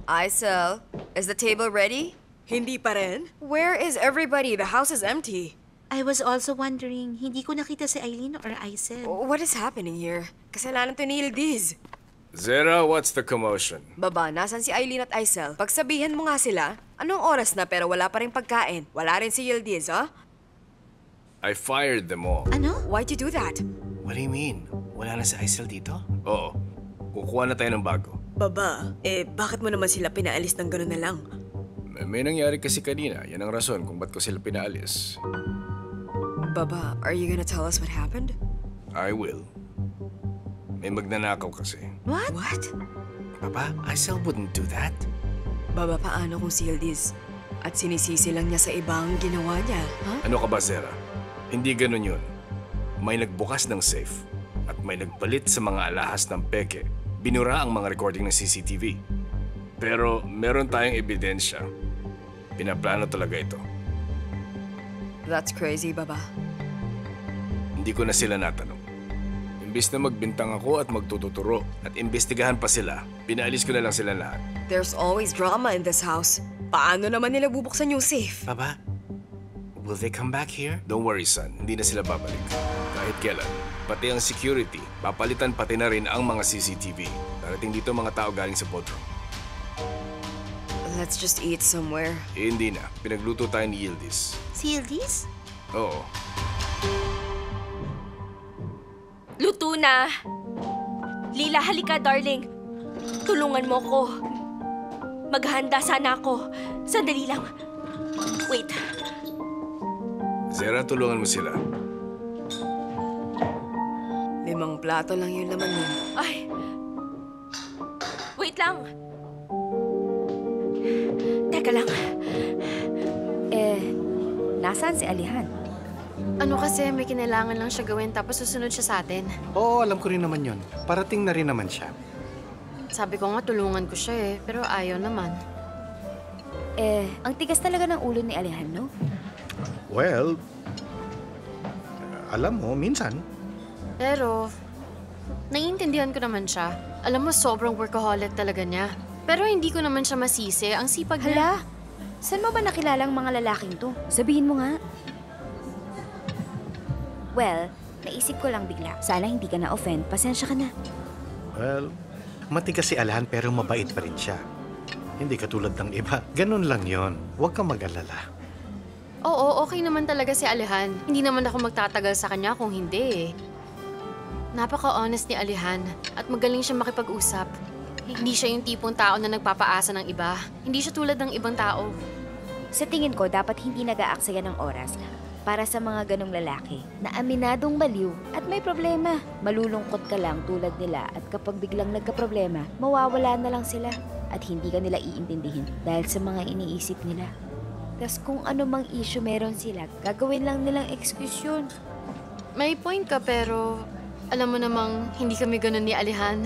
Isel, is the table ready? Hindi pa rin? Where is everybody? The house is empty. I was also wondering, hindi ko nakita si Eileen or Isel. What is happening here? Kasalanan to ni Yildiz. Zera, what's the commotion? Baba, nasan si Eileen at Isel? Pagsabihan mo nga sila. Anong oras na pero wala pa rin pagkain? Wala rin si Yildiz, ha? I fired them all. Ano? Why'd you do that? What do you mean? Wala na si Isel dito? Oo. Kukuha na tayo ng bago. Baba, bakit mo naman sila pinaalis ng gano'n na lang? May nangyari kasi kanina. Yan ang rason kung ba't ko sila pinaalis. Baba, are you gonna tell us what happened? I will. May magnanakaw kasi. What? What? Papa, Isel wouldn't do that. Baba, paano kung si Yildiz? At sinisisi lang niya sa iba ang ginawa niya, ha? Ano ka ba, Zera? Hindi ganun yun. May nagbukas ng safe at may nagpalit sa mga alahas ng peke. Binura ang mga recording ng CCTV. Pero meron tayong ebidensya. Pinaplano talaga ito. That's crazy, Baba. Hindi ko na sila natanong. Imbis na magbintang ako at magtututuro at imbestigahan pa sila, pinaalis ko na lang sila lahat. There's always drama in this house. Paano naman nila bubuksan yung safe? Papa, will they come back here? Don't worry, son. Hindi na sila babalik. Kahit kailan. Pati ang security, papalitan pati na rin ang mga CCTV. Darating dito mga tao galing sa Bodrum. Let's just eat somewhere. Hindi na. Pinagluto tayo ni Yildiz. Si Yildiz? Oo. Luto na! Lila, halika, darling. Tulungan mo ko. Maghahanda sana ako. Sandali lang. Wait. Zera, tulungan mo sila. 5 plato lang yung laman nun. Ay. Wait lang. Teka lang. Nasaan si Alihan? Ano kasi, may kinailangan lang siya gawin tapos susunod siya sa atin. Oo, alam ko rin naman yon. Parating na rin naman siya. Sabi ko nga tulungan ko siya pero ayaw naman. Ang tigas talaga ng ulo ni Alihan, no? Well, alam mo, minsan. Pero, naiintindihan ko naman siya. Alam mo, sobrang workaholic talaga niya. Pero hindi ko naman siya masisi. Ang sipag niya. Hala, saan mo ba nakilalang mga lalaking to? Sabihin mo nga. Well, naisip ko lang bigla. Sana hindi ka na-offend. Pasensya ka na. Well, matigas si Alahan pero mabait pa rin siya. Hindi katulad ng iba. Ganun lang yon. Huwag kang mag-alala. Oo, okay naman talaga si Alihan. Hindi naman ako magtatagal sa kanya kung hindi eh. Napaka-honest ni Alihan at magaling siya makipag-usap. Hindi siya yung tipong tao na nagpapaasa ng iba. Hindi siya tulad ng ibang tao. Sa tingin ko, dapat hindi nag-aaksaya ng oras para sa mga ganong lalaki na aminadong baliw at may problema. Malulungkot ka lang tulad nila at kapag biglang nagka-problema, mawawala na lang sila at hindi ka nila iintindihin dahil sa mga iniisip nila. Tas kung ano mang issue meron sila, gagawin lang nilang excuse yun. May point ka pero alam mo namang hindi kami ganun ni Alihan.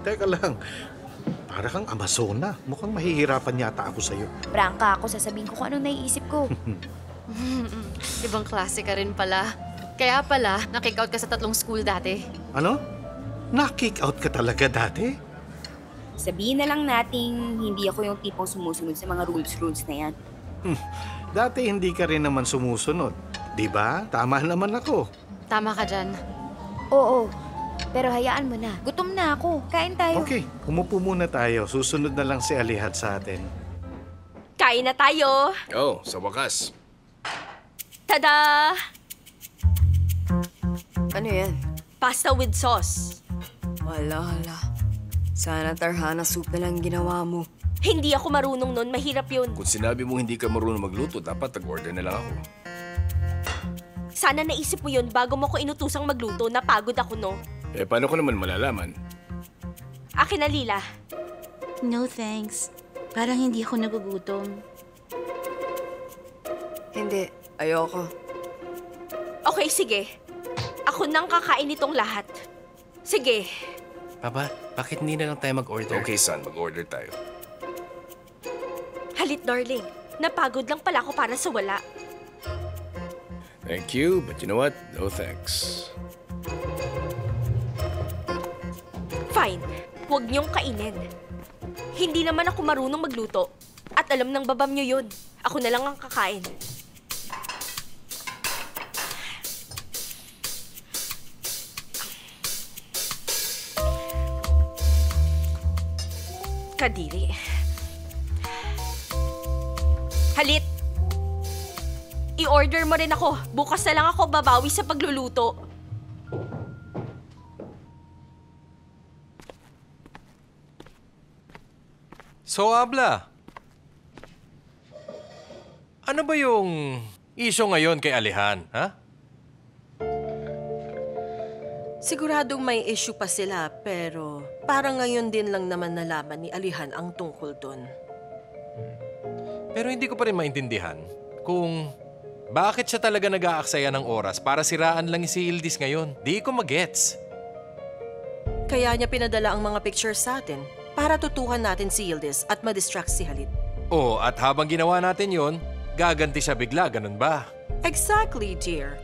Teka lang. Para kang Amazona. Mukhang mahihirapan yata ako sa'yo. Prangka ako, sasabihin ko kung anong naiisip ko. Ibang klase ka rin pala. Kaya pala, na-kick out ka sa 3 school dati. Ano? Na-kick out ka talaga dati? Sabihin na lang nating hindi ako yung tipong sumusunod sa mga rules na yan. Dati hindi ka rin naman sumusunod. Di ba? Tama naman ako. Tama ka dyan. Oo, pero hayaan mo na. Gutom na ako. Kain tayo. Okay, umupo muna tayo. Susunod na lang si Alihan sa atin. Kain na tayo! Oh, sa wakas. Tada! Ano yan? Pasta with sauce. Hala. Sana tarhana soup na lang ginawa mo. Hindi ako marunong nun. Mahirap yun. Kung sinabi mo hindi ka marunong magluto, dapat nag-order na lang ako. Sana naisip mo yun bago mo ko inutusang magluto. Napagod ako, no? Paano ko naman malalaman? Akin na, Lila. No thanks. Parang hindi ako nagugutom. Hindi, ayoko. Okay, sige. Ako nang kakain itong lahat. Sige. Papa, bakit hindi na lang tayo mag-order? Okay, son. Mag-order tayo. Halit, darling. Napagod lang pala ako para sa wala. Thank you, but you know what? No thanks. Fine. Huwag niyong kainin. Hindi naman ako marunong magluto. At alam ng babam niyo yun. Ako na lang ang kakain. Kadiri. Halit! I-order mo rin ako. Bukas na lang ako babawi sa pagluluto. So, Abla, ano ba yung issue ngayon kay Alihan, ha? Siguradong may issue pa sila, pero parang ngayon din lang naman nalaman ni Alihan ang tungkol dun. Pero hindi ko pa rin maintindihan kung bakit siya talaga nag-aaksaya ng oras para siraan lang si Yildiz ngayon. Di ko magets. Kaya niya pinadala ang mga pictures sa atin para tutukan natin si Yildiz at ma-distract si Halit. Oh, at habang ginawa natin yon, gaganti siya bigla, ganun ba? Exactly, dear.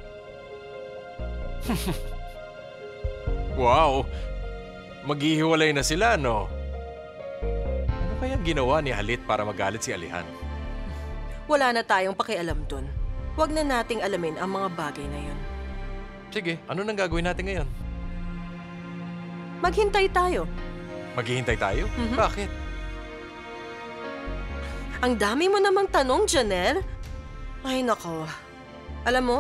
Wow! Maghihiwalay na sila, no? Ano kaya ginawa ni Halit para magalit si Alihan? Wala na tayong pakialam dun. Huwag na nating alamin ang mga bagay na yun. Sige, ano nang gagawin natin ngayon? Maghintay tayo. Maghihintay tayo? Bakit? Ang dami mo namang tanong, Janelle. Ay, nako. Alam mo,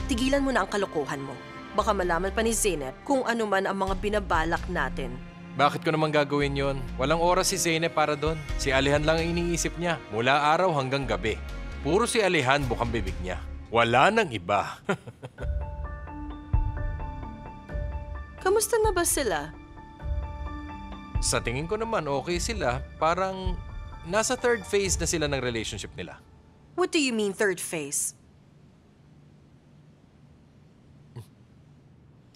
tigilan mo na ang kalokohan mo. Baka malaman pa ni Zeynep kung ano man ang mga binabalak natin. Bakit ko naman gagawin yon? Walang oras si Zeynep para doon. Si Alihan lang ang iniisip niya, mula araw hanggang gabi. Puro si Alihan bukang bibig niya. Wala nang iba. Kamusta na ba sila? Sa tingin ko naman okay sila. Parang nasa third phase na sila ng relationship nila. What do you mean third phase?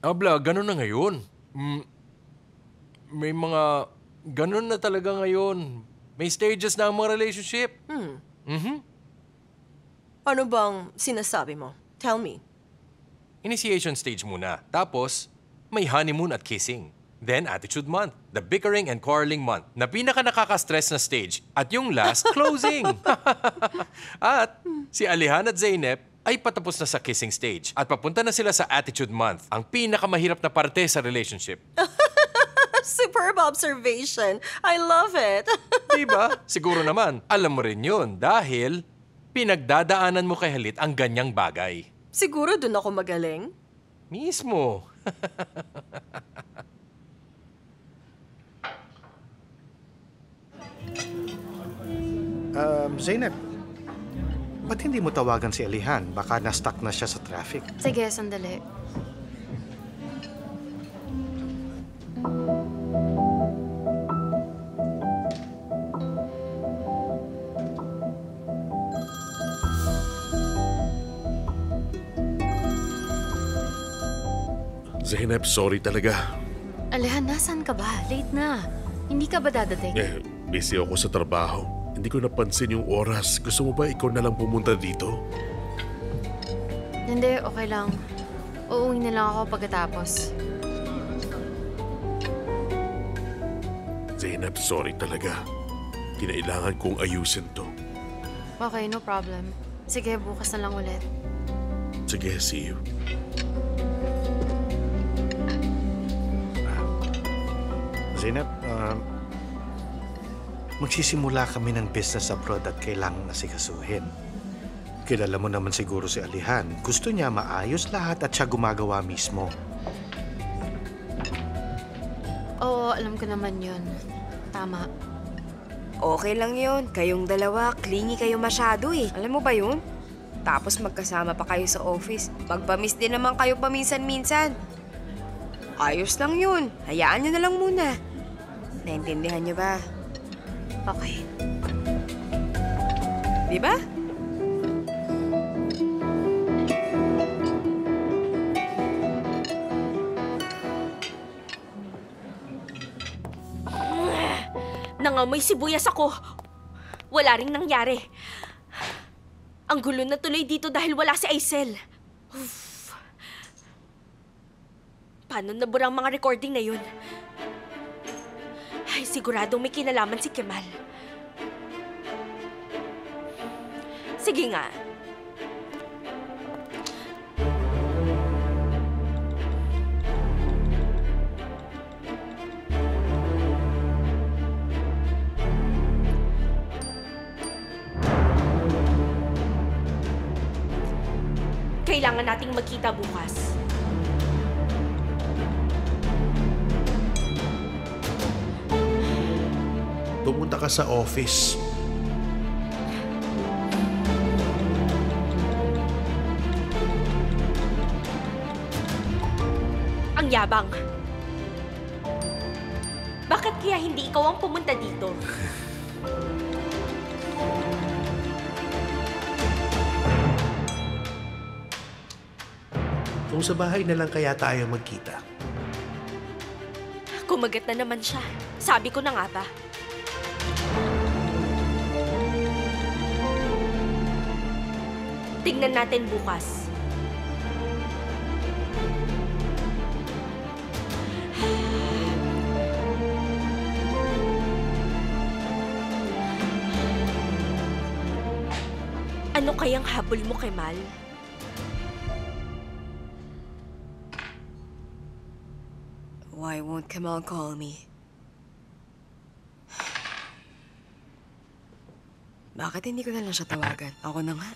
Abla, ganun na ngayon. May mga ganun na talaga ngayon. May stages na ang mga relationship. Ano bang sinasabi mo? Tell me. Initiation stage muna. Tapos, may honeymoon at kissing. Then, attitude month. The bickering and quarreling month. Na pinaka nakaka-stress na stage. At yung last, closing. At si Alihan at Zeynep ay patapos na sa kissing stage. At papunta na sila sa attitude month. Ang pinakamahirap na parte sa relationship. Superb observation. I love it. Diba? Siguro naman, alam mo rin yun. Dahil pinagdadaanan mo kay Halit ang ganyang bagay. Siguro dun ako magaling. Mismo. Zeynep, ba't hindi mo tawagan si Alihan? Baka na-stuck na siya sa traffic. Sige, sandali. Zeynep, sorry talaga. Alihan, nasaan ka ba? Late na. Hindi ka ba dadating? Busy ako sa trabaho. Hindi ko napansin yung oras. Gusto mo ba ikaw na lang pumunta dito? Hindi, okay lang. Uuwi na lang ako pagkatapos. Zeynep, sorry talaga. Kinailangan kong ayusin to. Okay, no problem. Sige, bukas na lang ulit. Sige, see you. Zeynep, magsisimula kami ng business abroad at kailangang asikasuhin. Kilala mo naman siguro si Alihan. Gusto niya maayos lahat at siya gumagawa mismo. Oo, alam ko naman yun. Tama. Okay lang yun. Kayong dalawa, clingy kayo masyado eh. Alam mo ba yun? Tapos magkasama pa kayo sa office. Magpamiss din naman kayo paminsan-minsan. Ayos lang yun. Hayaan nyo na lang muna. Naintindihan nyo ba? Okay. Di ba? Nangamoy sibuyas ako. Wala ring nangyari. Ang gulo na tuloy dito dahil wala si Aisel. Paano nabura ang mga recording na yun? Siguradong may kinalaman si Kemal. Sige nga. Kailangan nating magkita bukas. Pumunta ka sa office. Ang yabang. Bakit kaya hindi ikaw ang pumunta dito? Kung sa bahay na lang kaya tayo magkita. Kumagat na naman siya. Sabi ko na nga ba? Tingnan natin bukas. Ano kayang habol mo kay Mal? Why won't Kemal call me? Bakit hindi ko na lang siya tawagan? Ako na nga.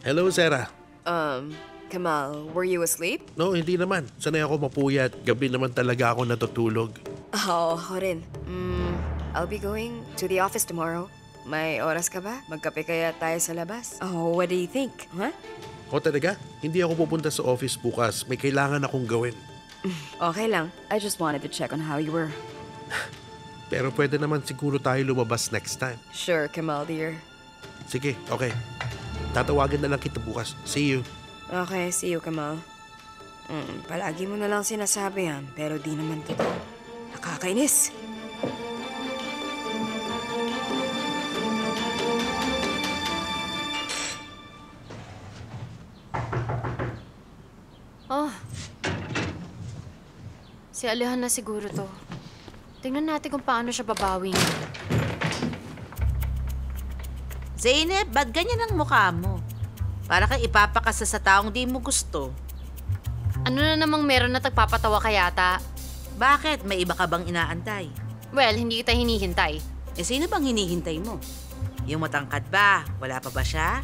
Hello, Sarah. Kemal, were you asleep? No, hindi naman. Sanay ako mapuyat. Gabi naman talaga ako natutulog. Oo, ako rin. I'll be going to the office tomorrow. May oras ka ba? Magkape kaya tayo sa labas? Oh, what do you think? Huh? O talaga? Hindi ako pupunta sa office bukas. May kailangan akong gawin. Okay lang. I just wanted to check on how you were. Pero pwede naman siguro tayo lumabas next time. Sure, Kemal, dear. Sige, okay. Tatawagan na lang kita bukas. See you. Okay, see you, Kemal. Palagi mo na lang sinasabi yan, pero di naman totoo. Nakakainis. Oh. Si Alihan na siguro to. Tingnan natin kung paano siya babawing. Zeynep, ba't ganyan ang mukha mo? Para kang ipapakasa sa taong di mo gusto. Ano na namang meron na tagpapatawa ka yata? Bakit? May iba ka bang inaantay? Well, hindi kita hinihintay. Eh, sino bang hinihintay mo? Yung matangkad ba? Wala pa ba siya?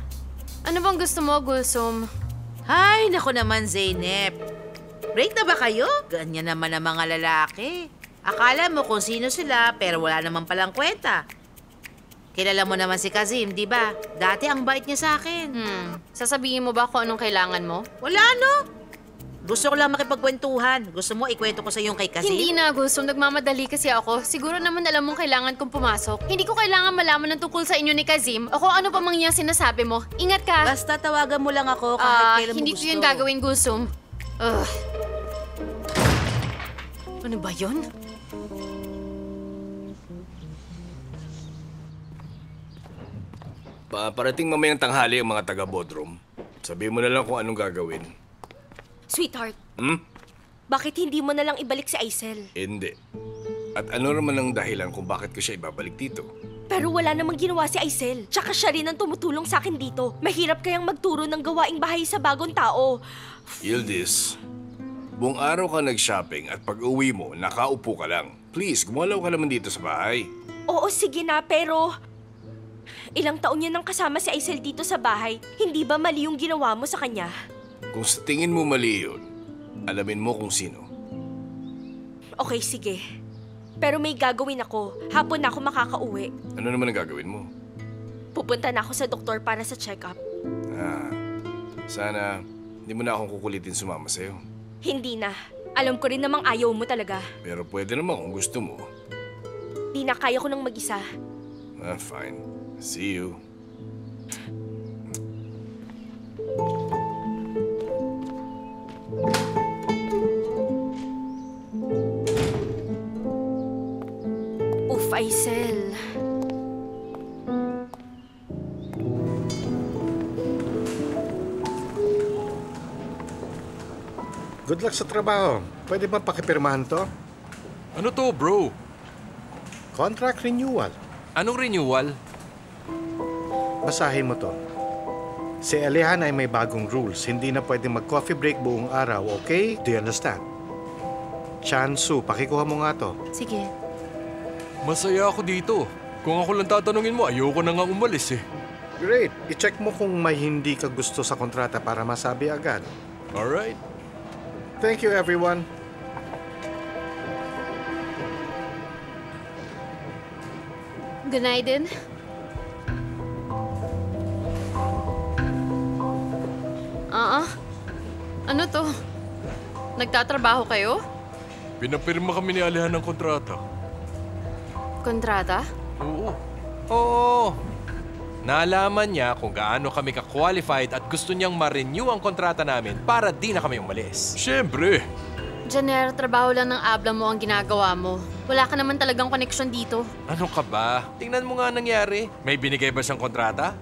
Ano bang gusto mo, Gulsum? Hay, naku naman, Zeynep. Break na ba kayo? Ganyan naman ang mga lalaki. Akala mo kung sino sila, pero wala naman palang kwenta. Kilala mo naman si Kazim, di ba? Dati ang bait niya sa akin. Sasabihin mo ba kung anong kailangan mo? Wala, no? Gusto ko lang makipagkwentuhan. Gusto mo ikwento ko sa yung kay Kazim? Hindi na, Gulsum. Nagmamadali kasi ako. Siguro naman alam mong kailangan kong pumasok. Hindi ko kailangan malaman ng tungkol sa inyo ni Kazim o kung ano pa mang yung sinasabi mo. Ingat ka. Basta tawagan mo lang ako kahit kailan mo hindi gusto. ko yun gagawin, Gulsum. Ano ba yun? Parating mamayang tanghali ang mga taga-Bodrum. Sabihin mo na lang kung anong gagawin. Sweetheart, bakit hindi mo na lang ibalik si Aisel? Hindi. At ano naman ang dahilan kung bakit ko siya ibabalik dito? Pero wala namang ginawa si Aisel. Tsaka siya rin ang tumutulong sa akin dito. Mahirap kayang magturo ng gawaing bahay sa bagong tao. Yildiz, buong araw ka nag-shopping at pag-uwi mo, nakaupo ka lang. Please, gumalaw ka naman dito sa bahay. Oo, sige na, pero... Ilang taon niya nang kasama si Aisel dito sa bahay. Hindi ba mali yung ginawa mo sa kanya? Kung sa tingin mo mali yun, alamin mo kung sino. Okay, sige. Pero may gagawin ako. Hapon na ako makakauwi. Ano naman ang gagawin mo? Pupunta na ako sa doktor para sa check-up. Sana hindi mo na akong kukulitin sumama sa'yo. Hindi na. Alam ko rin namang ayaw mo talaga. Pero pwede naman kung gusto mo. Di na kaya ko nang mag-isa. Fine. See you. Aisel. Good luck sa trabaho. Pwede ba pakipirmahan to? Ano to, bro? Contract renewal. Anong renewal? Basahin mo to. Si Alihan ay may bagong rules. Hindi na pwede mag-coffee break buong araw, okay? Do you understand? Chansu, pakikuha mo nga to. Sige. Masaya ako dito. Kung ako lang tatanungin mo, ayoko na nga umalis eh. Great. I-check mo kung may hindi ka gusto sa kontrata para masabi agad. Alright. Thank you, everyone. Good night din. Ano to? Nagtatrabaho kayo? Pinapirma kami ni Alihan ng kontrata. Kontrata? Oo. Naalaman niya kung gaano kami ka-qualified at gusto niyang ma-renew ang kontrata namin para di na kami umalis. Siyempre. Janer, trabaho lang ng abla mo ang ginagawa mo. Wala ka naman talagang koneksyon dito. Ano ka ba? Tingnan mo nga nangyari. May binigay ba siyang kontrata?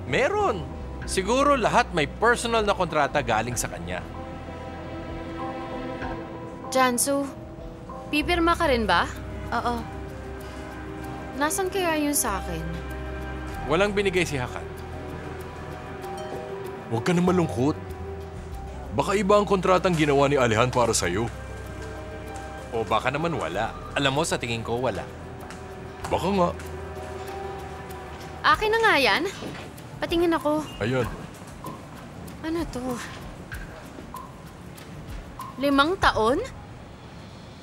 Meron. Siguro lahat may personal na kontrata galing sa kanya. Jansu, pipirma ka rin ba? Oo. Nasaan kaya yun sa akin? Walang binigay si Hakan. Huwag ka na malungkot. Baka iba ang kontratang ginawa ni Alihan para sa'yo. O baka naman wala. Alam mo, sa tingin ko wala. Baka nga. Akin na nga yan. Patingin ako. Ayun. Ano to? 5 taon?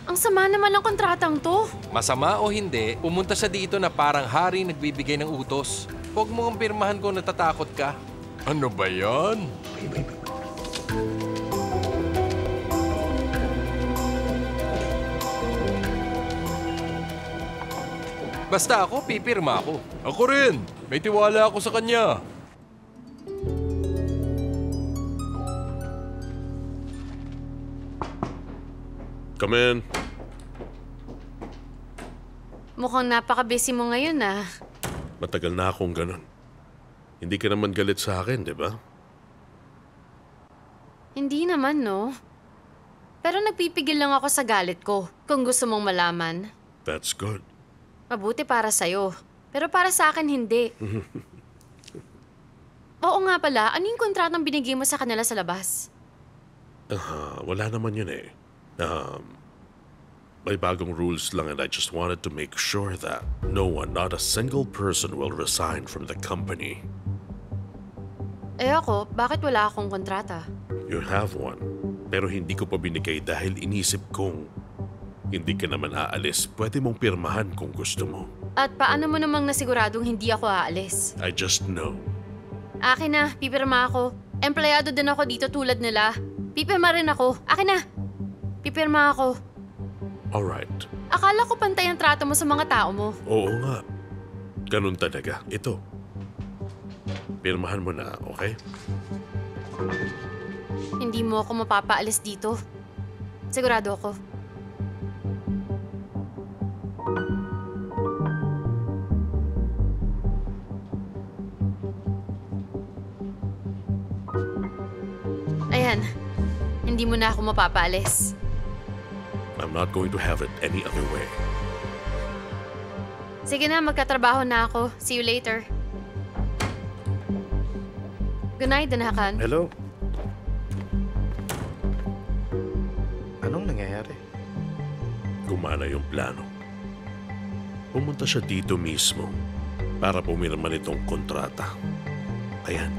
Ang sama naman ng kontratang to. Masama o hindi, pumunta siya dito na parang hari nagbibigay ng utos. Huwag mo ang pirmahan kung natatakot ka. Ano ba yan? Basta ako, pipirma ako. Ako rin. May tiwala ako sa kanya. Come in. Mukhang napaka-busy mo ngayon ah. Matagal na akong ganun. Hindi ka naman galit sa akin, di ba? Hindi naman, no? Pero nagpipigil lang ako sa galit ko, kung gusto mong malaman. That's good. Mabuti para sa'yo. Pero para sa akin, hindi. Oo nga pala, ano yung kontratang binigay mo sa kanila sa labas? Wala naman yun eh. May bagong rules lang and I just wanted to make sure that no one, not a single person will resign from the company. Eh ako, bakit wala akong kontrata? You have one. Pero hindi ko pa binigay dahil inisip kong hindi ka naman aalis. Pwede mong pirmahan kung gusto mo. At paano mo namang nasiguradong hindi ako aalis? I just know. Akin na, pipirma ako. Empleyado din ako dito tulad nila. Pipirma rin ako. Akin na. Pipirma ako. Alright. Akala ko pantay ang trato mo sa mga tao mo. Oo nga. Ganun talaga. Ito. Pirmahan mo na, okay? Hindi mo ako mapapaalis dito. Sigurado ako. Ayan. Hindi mo na ako mapapaalis. I'm not going to have it any other way. Sige na, magkatrabaho na ako. See you later. Good night, Hakan. Hello? Anong nangyayari? Gumana yung plano. Pumunta siya dito mismo para pumirma nitong kontrata. Ayan.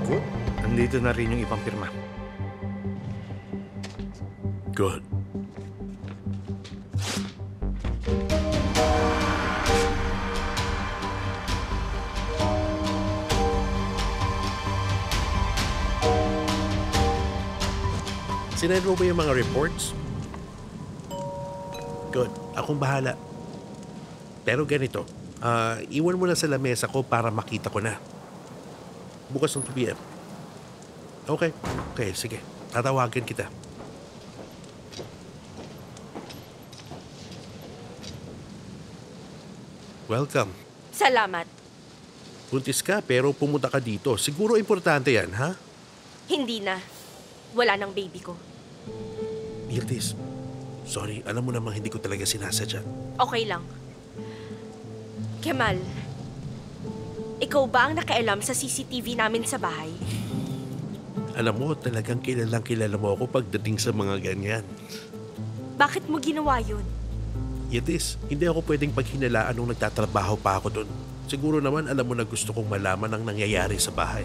Good. Andito na rin yung ibang pirma. Good. Sinend mo ba yung mga reports? Good. Akong bahala. Pero ganito, iwan mo na sa lamesa ko para makita ko na. Bukas ng 2 p.m. Okay. Okay, sige. Tatawagin kita. Welcome. Salamat. Buntis ka pero pumunta ka dito. Siguro importante yan, ha? Hindi na. wala ng baby ko. Yildiz, sorry. Alam mo namang hindi ko talaga sinasadya. Okay lang. Kemal, ikaw ba ang nakialam sa CCTV namin sa bahay? Alam mo, talagang kilalang kilala mo ako pagdating sa mga ganyan. Bakit mo ginawa yun? Yildiz, hindi ako pwedeng paghinalaan nung nagtatrabaho pa ako doon. Siguro naman alam mo na gusto kong malaman ang nangyayari sa bahay.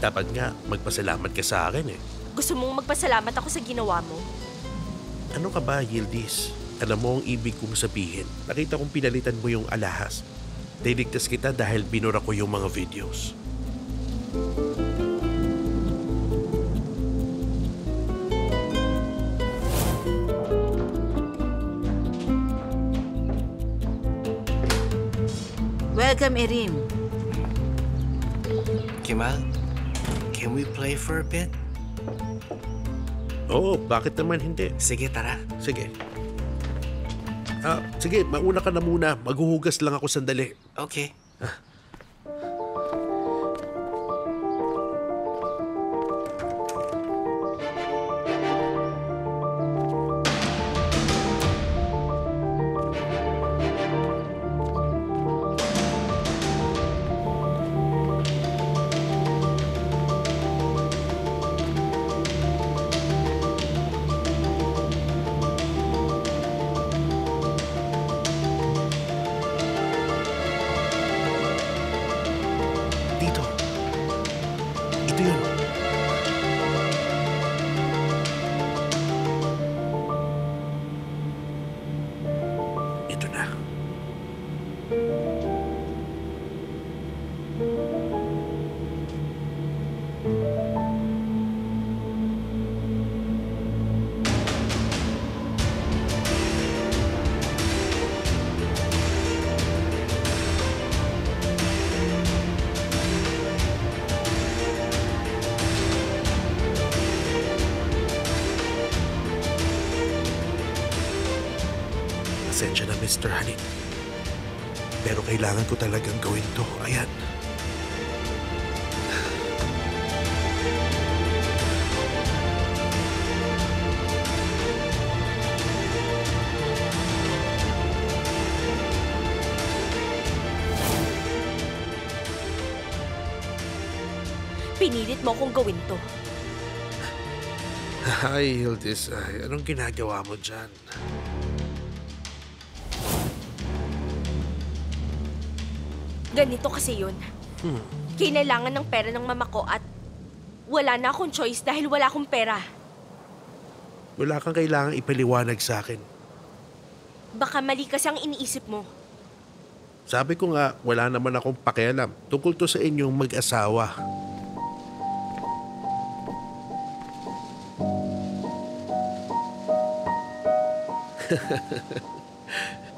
Dapat nga, magpasalamat ka sa akin eh. Gusto mong magpasalamat ako sa ginawa mo? Ano ka ba, Yildiz? Alam mo ang ibig kong sabihin. Nakita kong pinalitan mo yung alahas. Niligtas kita dahil binura ko yung mga videos. Welcome, Erin. Kemal, can we play for a bit? Oo, bakit naman hindi? Sige, tara. Sige. Sige, mauna ka na muna. Maghuhugas lang ako sandali. Okay. Dito. Ito yun. Ito na. Pasensya na, Mr. Hanit. Pero kailangan ko talagang gawin to. Ayan. Pinilit mo akong gawin to. Ay, Yildiz. Ay, anong ginagawa mo dyan? Ganito kasi yun. Kailangan ng pera ng mama ko at wala na akong choice dahil wala akong pera. Wala kang kailangang ipaliwanag sa akin. Baka mali kasi ang iniisip mo. Sabi ko nga, wala naman akong pakialam. Tungkol to sa inyong mag-asawa.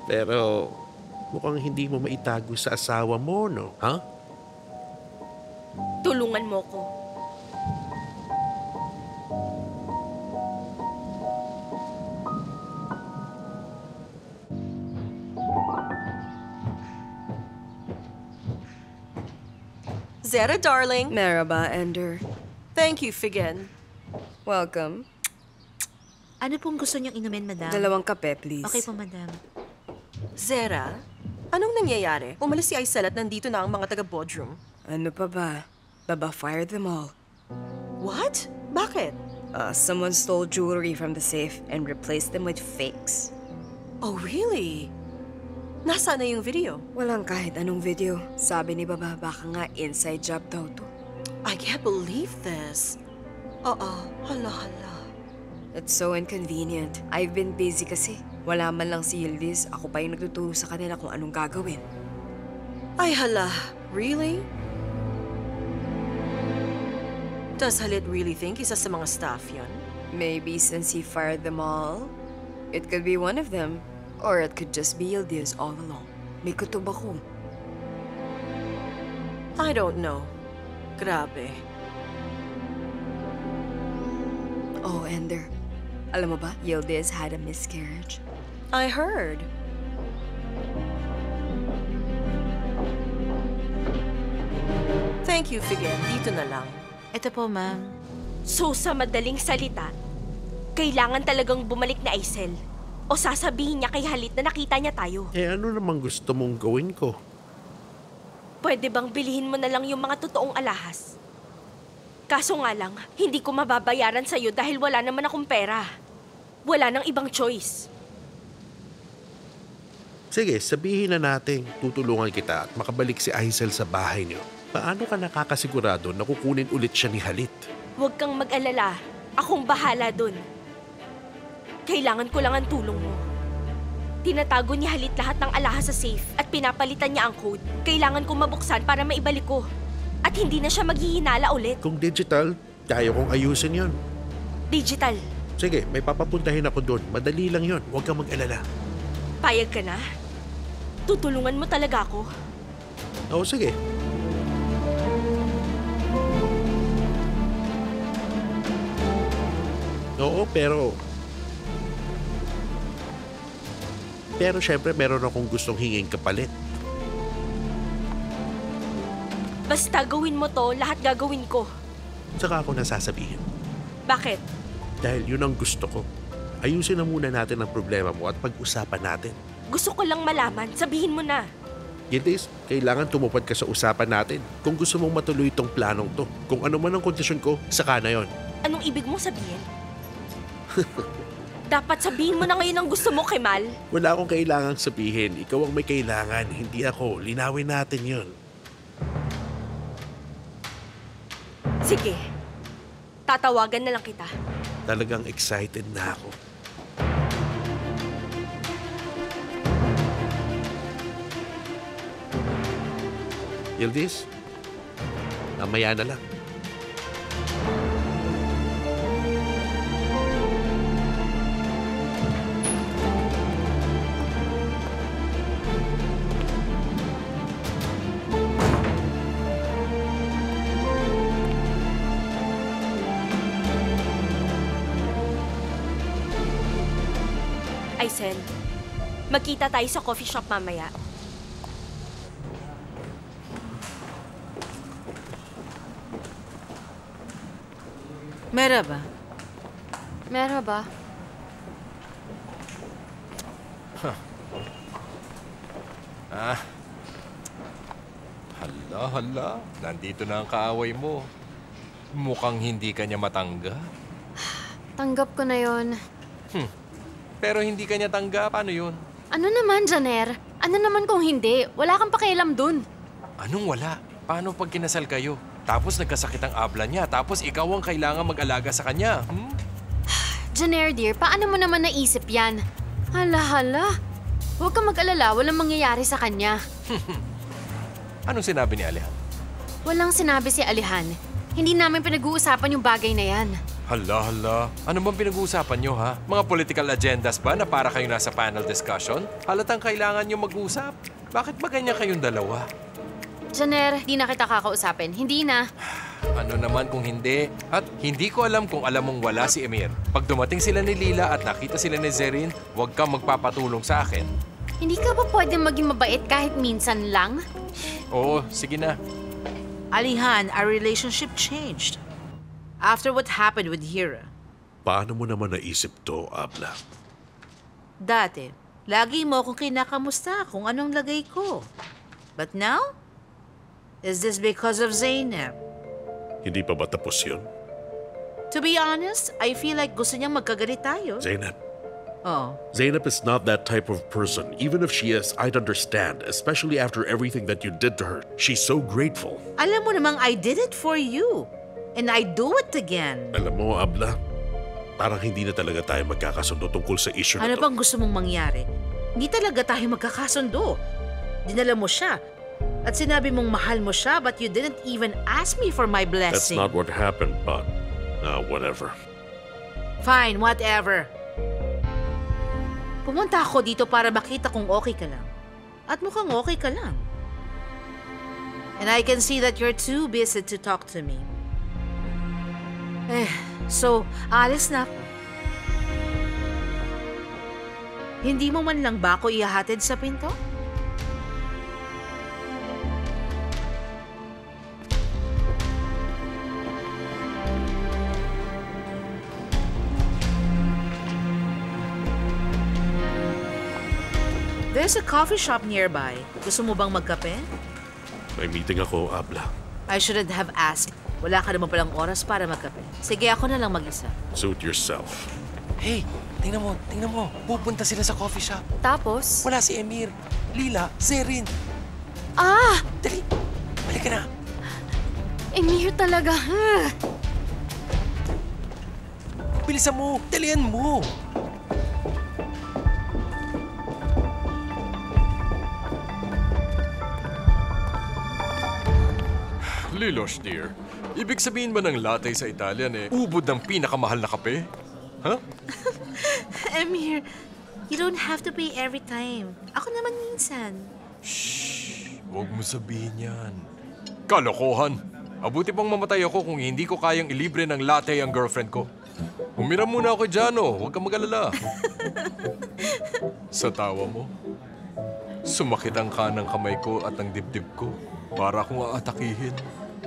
Pero mukhang hindi mo maitago sa asawa mo, no? Ha? Tulungan mo ko. Zara, darling. Merhaba, Ender. Thank you, Figen. Welcome. Ano pong gusto niyong inumin, madam? 2 kape, please. Okay po, madam. Zara, anong nangyayari? Umalis si Aisel at nandito na ang mga taga-Bodrum. Ano pa ba? Baba fired them all. What? Bakit? Someone stole jewelry from the safe and replaced them with fakes. Oh, really? Nasaan na yung video? Walang kahit anong video. Sabi ni Baba, baka nga inside job daw to. I can't believe this. Hala. It's so inconvenient. I've been busy kasi. Wala man lang si Yildiz, ako pa yung nagtuturo sa kanila kung anong gagawin. Ay, hala. Really? Does Halit really think isa sa mga staff yun? Maybe since he fired them all, it could be one of them. Or it could just be Yildiz all along. May kutob ako. I don't know. Grabe. Oh, Ender. Alam mo ba, Yildiz had a miscarriage. I heard. Thank you, Figen. Dito na lang. Ito po, ma'am. So sa madaling salita, kailangan talagang bumalik na Aisel. O sasabihin niya kay Halit na nakita niya tayo. Ano namang gusto mong gawin ko? Pwede bang bilhin mo na lang yung mga totoong alahas? Kaso nga lang, hindi ko mababayaran sa'yo dahil wala naman akong pera. Wala nang ibang choice. Sige, sabihin na natin, tutulungan kita at makabalik si Aisel sa bahay niyo. Paano ka nakakasigurado na kukunin ulit siya ni Halit? Huwag kang mag-alala. Akong bahala dun. Kailangan ko lang ang tulong mo. Tinatago ni Halit lahat ng alahas sa safe at pinapalitan niya ang code. Kailangan kong mabuksan para maibalik ko. At hindi na siya maghihinala ulit. Kung digital, kaya kong ayusin yon. Digital. Sige, may papapuntahin ako doon. Madali lang yon. Huwag kang mag-alala. Payag ka na? Tutulungan mo talaga ako? Oo, sige. Oo, pero syempre meron akong gustong hinging kapalit. Basta gawin mo to, lahat gagawin ko. Saka ako nasasabihin. Bakit? Dahil yun ang gusto ko. Ayusin na muna natin ang problema mo at pag-usapan natin. Gusto ko lang malaman, sabihin mo na. Gildis, kailangan tumupad ka sa usapan natin. Kung gusto mong matuloy itong planong to, kung ano man ang kondisyon ko, saka na yon. Anong ibig mong sabihin? Dapat sabihin mo na ngayon ang gusto mo, Kemal. Wala akong kailangang sabihin. Ikaw ang may kailangan, hindi ako. Linawin natin yon. Sige. Tatawagan na lang kita. Talagang excited na ako. Yildiz, mamaya na lang. Aisel, magkita tayo sa coffee shop mamaya. Merhaba. Merhaba. Hala. Nandito na ang kaaway mo. Mukhang hindi ka niya matanggap. Tanggap ko na yon. Pero hindi ka niya tanggap. Paano yun? Ano naman, Janer? Ano naman kung hindi? Wala kang pakialam dun. Anong wala? Paano pag kinasal kayo? Tapos nagkasakit ang abla niya, tapos ikaw ang kailangan mag-alaga sa kanya. Janer, dear, paano mo naman naisip yan? Hala. Huwag kang mag-alala, walang mangyayari sa kanya. Anong sinabi ni Alihan? Walang sinabi si Alihan. Hindi namin pinag-uusapan yung bagay na yan. Hala. Ano bang pinag-uusapan nyo, ha? Mga political agendas ba na para kayo nasa panel discussion? Halatang kailangan nyo mag-usap. Bakit ba ganyan kayong dalawa? Janer, di na kita kakausapin. Hindi na. Ano naman kung hindi? At hindi ko alam kung alam mong wala si Emir. Pag dumating sila ni Lila at nakita sila ni Zerrin, huwag kang magpapatulong sa akin. Hindi ka ba pwedeng maging mabait kahit minsan lang? Oo, sige na. Alihan, our relationship changed. After what happened with Hira. Paano mo naman naisip to, Abla? Dati, lagi mo akong kinakamusta kung anong lagay ko. But now? Is this because of Zainab? Hindi pa ba tapos yun? To be honest, I feel like gusto niyang magkagalit tayo. Zainab. Oh. Zainab is not that type of person. Even if she is, I'd understand, especially after everything that you did to her. She's so grateful. Alam mo namang I did it for you. And I do it again. Alam mo, Abla, parang hindi na talaga tayo magkakasundo tungkol sa issue na Ano to. pang gusto mong mangyari? Hindi talaga tayo magkakasundo. Dinala mo siya. At sinabi mong mahal mo siya, but you didn't even ask me for my That's blessing. not what happened, but whatever. Fine, whatever. Pumunta ako dito para makita kung okay ka lang. At mukhang okay ka lang. And I can see that you're too busy to talk to me. So, alis na ako. Hindi mo man lang ba ako ihahatid sa pinto? There's a coffee shop nearby. Gusto mo bang magkape? May meeting ako, Abla. I shouldn't have asked. Wala ka naman palang oras para magkape. Sige, ako na lang mag-isa. Suit yourself. Hey, tingnan mo. Pupunta sila sa coffee shop. Tapos? Wala si Emir, Lila, Zerin. Ah! Dali, balik ka na. Emir talaga. Bilisan mo, dalian mo. Lilosh, dear. Ibig sabihin ba ng latte sa Italian ubod ng pinakamahal na kape? Huh? Emir, you don't have to pay every time. Ako naman minsan. Shh! Huwag mo sabihin yan. Kalokohan! Abuti pang mamatay ako kung hindi ko kayang ilibre ng latte ang girlfriend ko. Umiram muna ako dyan, Huwag kang mag-alala. Sa tawa mo, sumakit ang kanang kamay ko at ang dibdib ko para akong aatakihin.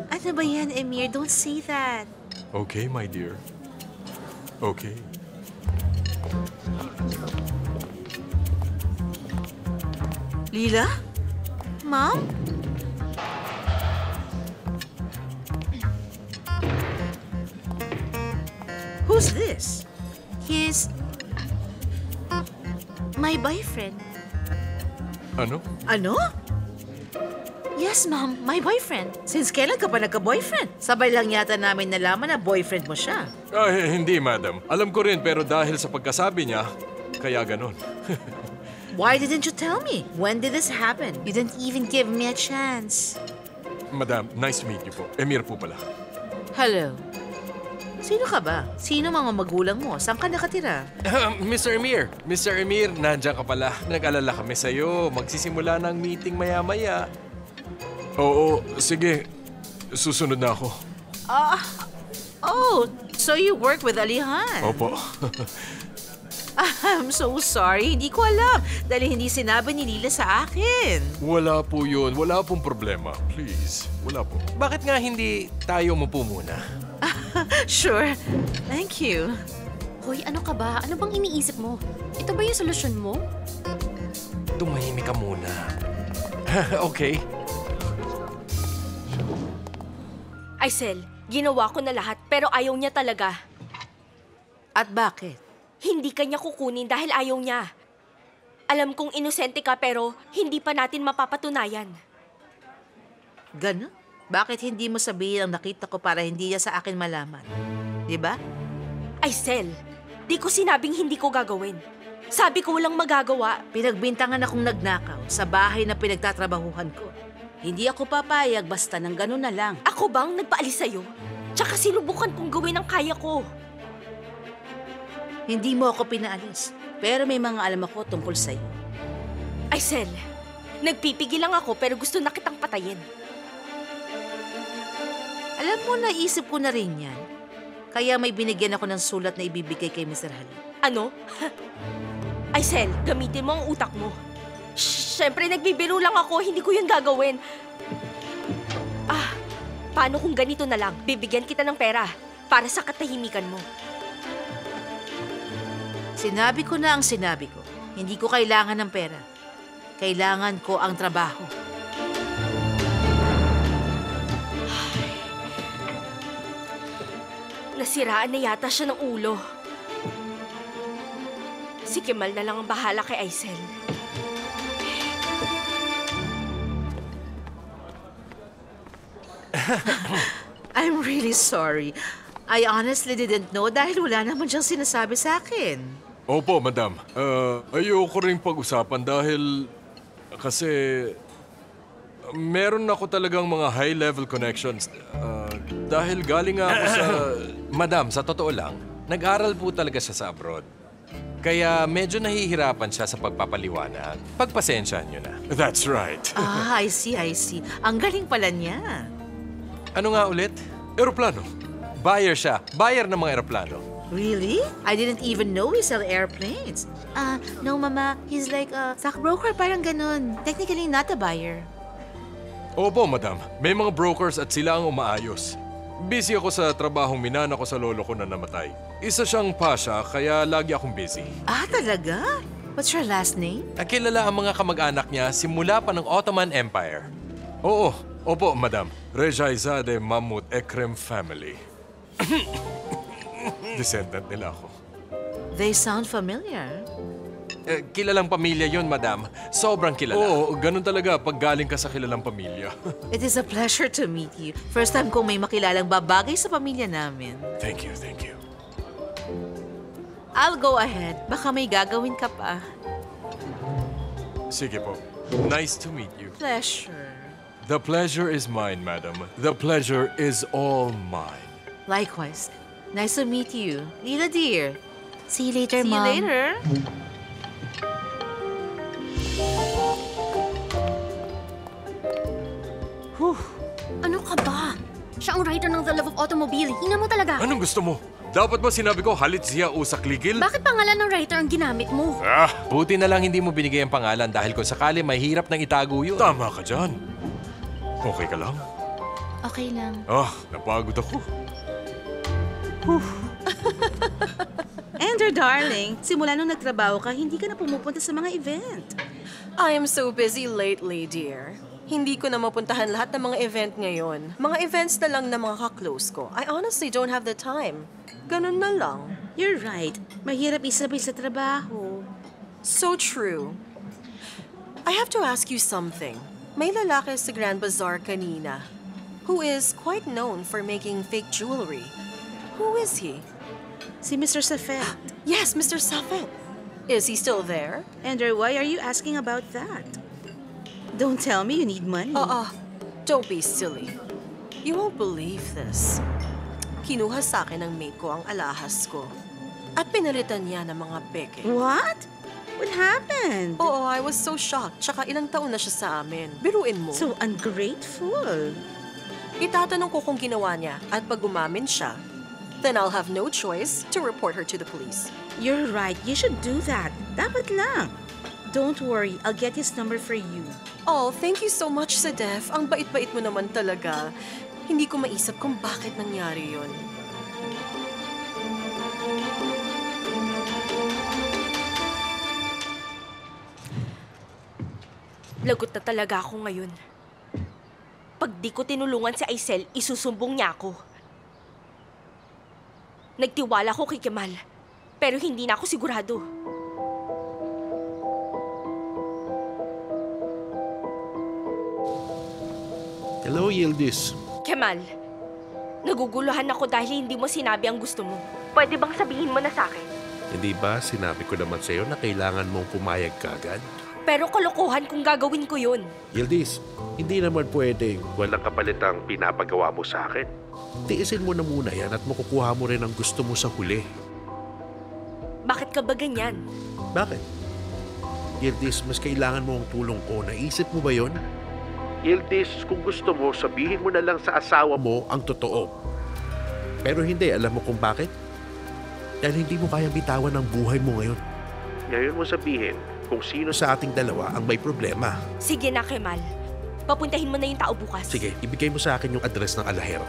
Ano ba yan, Emir? Don't say that. Okay, my dear. Okay. Lila? Mom? Who's this? He's my boyfriend. Ano? Ano? Yes, Mom. My boyfriend. Since kailan ka pa nagka-boyfriend? Sabay lang yata namin nalaman na boyfriend mo siya. Hindi, madam. Alam ko rin, pero dahil sa pagkasabi niya, kaya ganon. Why didn't you tell me? When did this happen? You didn't even give me a chance. Madam, nice to meet you po. Emir po pala. Hello. Sino ka ba? Sino mga magulang mo? Saan ka nakatira? Mr. Emir! Mr. Emir, nandiyan ka pala. Nag-alala kami sa'yo. Magsisimula ng meeting maya-maya. Oo, sige. Susunod na ako. So you work with Alihan? Opo. I'm so sorry. Hindi ko alam. Dahil hindi sinabi ni Lila sa akin. Wala po yun. Wala pong problema. Please. Wala po. Bakit nga hindi tayo umupo muna? Sure. Thank you. Hoy, ano ka ba? Ano bang iniisip mo? Ito ba yung solusyon mo? Tumahimik ka muna. Okay. Aisel, ginawa ko na lahat pero ayaw niya talaga. At bakit? Hindi ka niya kukunin dahil ayaw niya. Alam kong inosente ka pero hindi pa natin mapapatunayan. Ganon? Bakit hindi mo sabihin ang nakita ko para hindi niya sa akin malaman? Diba? Aisel, di ko sinabing hindi ko gagawin. Sabi ko walang magagawa. Pinagbintangan akong nagnakaw sa bahay na pinagtatrabahuhan ko. Hindi ako papayag basta ng ganun na lang. Ako bang nagpaalis sa'yo? Tsaka sinubukan kong gawin ang kaya ko. Hindi mo ako pinaalis, pero may mga alam ako tungkol sa'yo. Aisel, nagpipigil lang ako pero gusto na kitang patayin. Alam mo, naisip ko na rin yan. Kaya may binigyan ako ng sulat na ibibigay kay Mr. Halil. Ano? Aisel, gamitin mo ang utak mo. Siyempre, nagbibiro lang ako. Hindi ko yun gagawin. Paano kung ganito na lang? Bibigyan kita ng pera para sa katahimikan mo. Sinabi ko na ang sinabi ko. Hindi ko kailangan ng pera. Kailangan ko ang trabaho. Nasiraan na yata siya ng ulo. Si Kemal na lang ang bahala kay Aisel. I'm really sorry. I honestly didn't know dahil wala naman siyang sinasabi sa akin. Opo, madam. Ayoko rin pag-usapan dahil kasi meron ako talagang mga high-level connections. Dahil galing nga ako sa... Madam, sa totoo lang, nag-aral po talaga siya sa abroad. Kaya medyo nahihirapan siya sa pagpapaliwanag. Pagpasensyahan niyo na. That's right. I see. Ang galing pala niya. Ano nga ulit? Eroplano. Buyer siya. Buyer ng mga eroplano. Really? I didn't even know he sell airplanes. No, Mama. He's like a stockbroker, parang ganun. Technically not a buyer. Opo, madam. May mga brokers at sila ang umaayos. Busy ako sa trabahong minana ko sa lolo ko na namatay. Isa siyang pasha, kaya lagi akong busy. Talaga? What's your last name? Kilala ang mga kamag-anak niya simula pa ng Ottoman Empire. Oo, opo, madam. Rejaizade Mahmud Ekrem family. Descendant nila ako. They sound familiar. Kilalang pamilya yon, madam. Sobrang kilala. Oo, ganun talaga pag galing ka sa kilalang pamilya. It is a pleasure to meet you. First time kong may makilalang babagay sa pamilya namin. Thank you, thank you. I'll go ahead. Baka may gagawin ka pa. Sige po. Nice to meet you. Pleasure. The pleasure is mine, madam. The pleasure is all mine. Likewise. Nice to meet you. Lila dear. See you later, See you Mom. later. Ano ka ba? Siya ang writer ng The Love of Automobile. Hina mo talaga. Anong gusto mo? Dapat ba sinabi ko halit siya usak ligil? Bakit pangalan ng writer ang ginamit mo? Buti na lang hindi mo binigay ang pangalan dahil kung sakali mahirap nang itago yun. Tama ka dyan. Okay ka lang? Okay lang. Napagod ako. Ender, darling, simula nung nagtrabaho ka, hindi ka na pumupunta sa mga event. I am so busy lately, dear. Hindi ko na mapuntahan lahat ng mga event ngayon. Mga events na lang na mga ka-close ko. I honestly don't have the time. Ganun na lang. You're right. Mahirap isabay sa trabaho. So true. I have to ask you something. May lalaki sa Grand Bazaar kanina who is quite known for making fake jewelry. Who is he? Si Mr. Safet. Yes, Mr. Safet. Is he still there? Ender, why are you asking about that? Don't tell me you need money. Don't be silly. You won't believe this. Kinuha sa akin ng maid ko ang alahas ko. At pinalitan niya ng mga peke. What? What happened? Oo, I was so shocked. Tsaka ilang taon na siya sa amin. Biruin mo. So ungrateful. Itatanong ko kung ginawa niya at pag umamin siya, then I'll have no choice to report her to the police. You're right. You should do that. Dapat lang. Don't worry. I'll get his number for you. Oh, thank you so much, Sedef. Ang bait-bait mo naman talaga. Hindi ko maisip kung bakit nangyari yon. Lagot na talaga ako ngayon. Pag di ko tinulungan si Aisel, isusumbong niya ako. Nagtiwala ko kay Kemal, pero hindi na ako sigurado. Hello, Yildiz. Kemal, naguguluhan ako dahil hindi mo sinabi ang gusto mo. Pwede bang sabihin mo na sa akin? Hindi ba sinabi ko naman sa'yo na kailangan mong pumayag kagad? Pero kalokohan kung gagawin ko yun. Yildiz, hindi naman pwedeng walang kapalitang pinapagawa mo sa akin. Tiisin mo na muna yan at makukuha mo rin ang gusto mo sa huli. Bakit ka ba ganyan? Bakit? Yildiz, mas kailangan mo ang tulong ko. Naisip mo ba yon? Yildiz, kung gusto mo, sabihin mo na lang sa asawa mo ang totoo. Pero hindi, alam mo kung bakit? Dahil hindi mo kayang bitawan ang buhay mo ngayon. Ngayon mo sabihin kung sino sa ating dalawa ang may problema. Sige na, Kemal. Papuntahin mo na yung tao bukas. Sige, ibigay mo sa akin yung address ng alahero.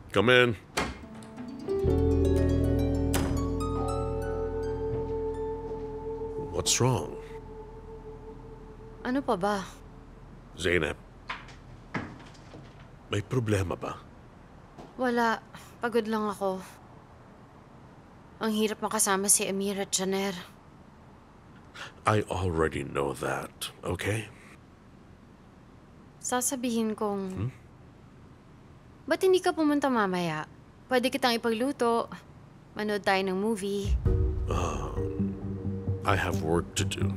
Come in. What's wrong? Ano pa ba? Zeynep, may problema ba? Wala. Pagod lang ako. Ang hirap makasama si Amir at Janer. I already know that, okay? Sasabihin kong... Ba't hindi ka pumunta mamaya? Pwede kitang ipagluto. Manood tayo ng movie. I have work to do.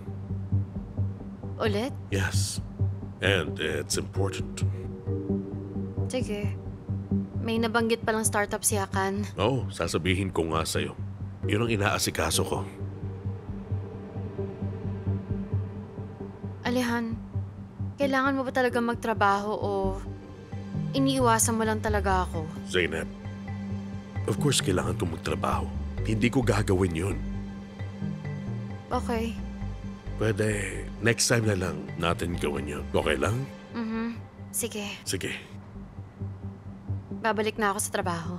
Ulit? Yes. And it's important. Sige. May nabanggit palang startup si Hakan. Oh, sasabihin ko nga sa'yo. Yun ang inaasikaso ko. Alihan, kailangan mo ba talaga magtrabaho o iniiwasan mo lang talaga ako? Zeynep, of course kailangan kong magtrabaho. Hindi ko gagawin yun. Okay. Pwede, next time na lang natin gawin yun. Okay lang? Sige. Sige. Babalik na ako sa trabaho.